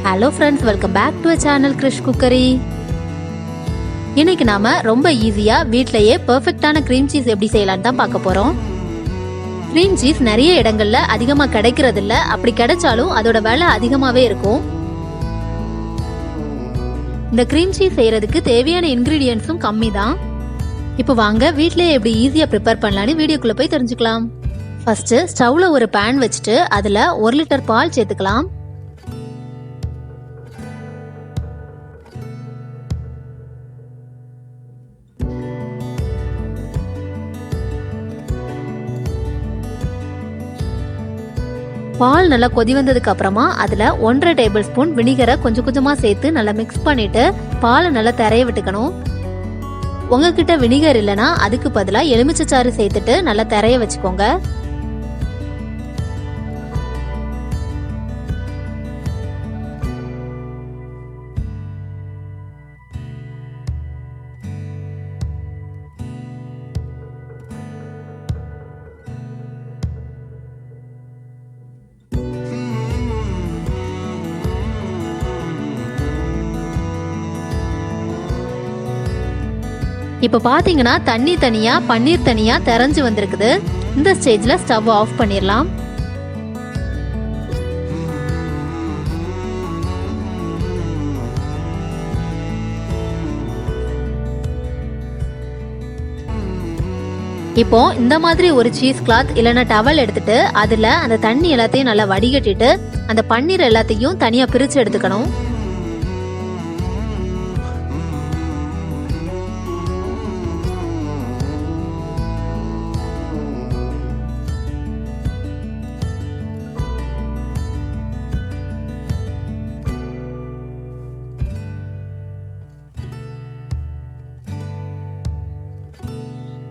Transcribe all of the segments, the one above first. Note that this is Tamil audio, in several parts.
Hello friends, welcome back to channel Krish cookery. இன்னைக்கு நாம ரொம்ப ஈஸியா வீட்லயே பெர்ஃபெக்ட்டான க்ரீம் சீஸ் எப்படி செய்யலாம்னு தான் பார்க்க போறோம். க்ரீம் சீஸ் நிறைய இடங்கள்ல அதிகமா கிடைக்கிறது இல்ல. அப்படி கிடைச்சாலும் அதோட விலை அதிகமாவே இருக்கும். இந்த க்ரீம் சீஸ் செய்யறதுக்கு தேவையான இன்கிரீடியன்ட்ஸும் கம்மி தான். இப்போ வாங்க வீட்லயே எப்படி ஈஸியா ப்ரிப்பேர் பண்ணலாம்னு வீடியோக்குள்ள போய் தெரிஞ்சுக்கலாம். ஃபர்ஸ்ட் ஸ்டவ்ல ஒரு பேன் வச்சுட்டு அதுல 1 லிட்டர் பால் சேர்த்துக்கலாம். பால் நல்லா கொதி வந்ததுக்கு அப்புறமா அதுல 1.5 டேபிள் ஸ்பூன் வினிகரை கொஞ்சம் கொஞ்சமா சேர்த்து நல்லா மிக்ஸ் பண்ணிட்டு பாலை நல்லா திரைய விட்டுக்கணும். உங்ககிட்ட வினிகர் இல்லைன்னா அதுக்கு பதிலா எலுமிச்சைச்சாறு சேர்த்துட்டு நல்லா திரைய வச்சுக்கோங்க. இப்போ பாத்தீங்கன்னா தண்ணி தனியா பன்னீர் தனியா திரஞ்சு வந்திருக்குது. இந்த ஸ்டேஜ்ல ஸ்டவ் ஆஃப் பண்ணிடலாம். இப்போ இந்த மாதிரி ஒரு சீஸ் கிளாத் இல்லைன்னா டவல் எடுத்துட்டு அதுல அந்த தண்ணி எல்லாத்தையும் நல்லா வடிகட்டிட்டு அந்த பன்னீர் எல்லாத்தையும் தனியா பிரிச்சு எடுத்துக்கணும்.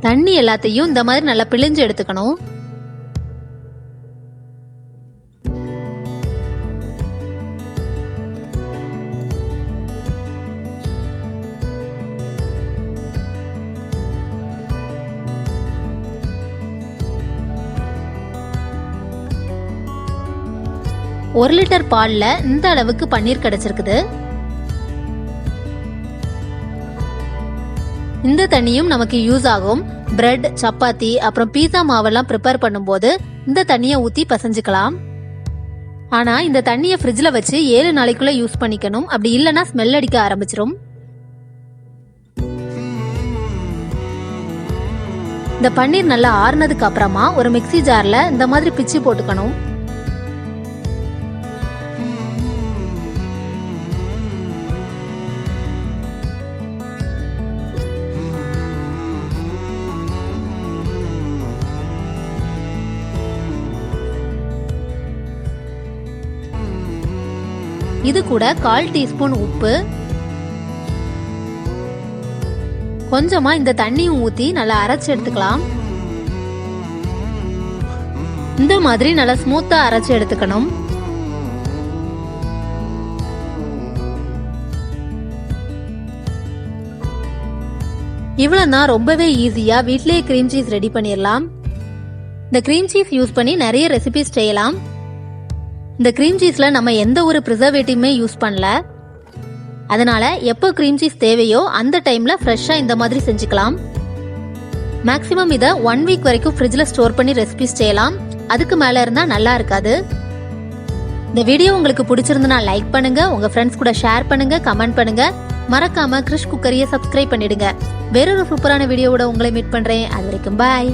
தண்ணி எல்லாத்தையும் இந்த மாதிரி நல்லா பிழிஞ்சு எடுத்துக்கணும். ஒரு லிட்டர் பால்ல இந்த அளவுக்கு பன்னீர் கிடைச்சிருக்குது. இந்த தண்ணியும் நமக்கு யூஸ் ஆகும். பிரெட், சப்பாத்தி, அப்புறம் பீஸா மாவெல்லாம் ப்ரிப்பேர் பண்ணும்போது இந்த தண்ணியை ஊத்தி பசஞ்சுக்கலாம். ஆனா இந்த தண்ணியை ஃப்ரிட்ஜ்ல வச்சு 7 நாளைக்குள்ள யூஸ் பண்ணிக்கணும். அப்படி இல்லைன்னா ஸ்மெல் அடிக்க ஆரம்பிச்சிரும். இந்த பன்னீர் நல்லா ஆறுனதுக்கு அப்புறமா ஒரு மிக்ஸி ஜார்ல இந்த மாதிரி பிச்சு போட்டுக்கணும். இது கூட 1/4 டீஸ்பூன் உப்பு, கொஞ்சமா இந்த தண்ணியும் ஊத்தி நல்லா அரைச்சு எடுத்துக்கலாம். இந்த மாதிரி நல்லா ஸ்மூத்தா அரைச்சு எடுத்துக்கணும். இவ்வளவுதான், ரொம்பவே ஈஸியா வீட்லயே கிரீம் சீஸ் ரெடி பண்ணிடலாம். இந்த கிரீம் சீஸ் யூஸ் பண்ணி நிறைய ரெசிபிஸ் செய்யலாம். இந்த கிரீம் சீஸ்ல நம்ம எந்த ஒரு ப்ரிசர்வேட்டிவ்மே யூஸ் பண்ணல. அதனால எப்போ கிரீம் சீஸ் தேவையோ அந்த டைம்ல ஃப்ரெஷ்ஷா இந்த மாதிரி செஞ்சுக்கலாம். மேக்ஸிமம் இதை 1 வீக் வரைக்கும் ஃப்ரிட்ஜ்ல ஸ்டோர் பண்ணி ரெசிபிஸ் செய்யலாம். அதுக்கு மேல இருந்தா நல்லா இருக்காது. இந்த வீடியோ உங்களுக்கு பிடிச்சிருந்தனா லைக் பண்ணுங்க, உங்க ஃப்ரெண்ட்ஸ் கூட ஷேர் பண்ணுங்க, கமெண்ட் பண்ணுங்க. மறக்காம கிறிஷ் குக்கரியை சப்ஸ்கிரைப் பண்ணிடுங்க. வேறொரு சூப்பரான வீடியோவோட உங்களை மீட் பண்றேன். அது வரைக்கும் பாய்.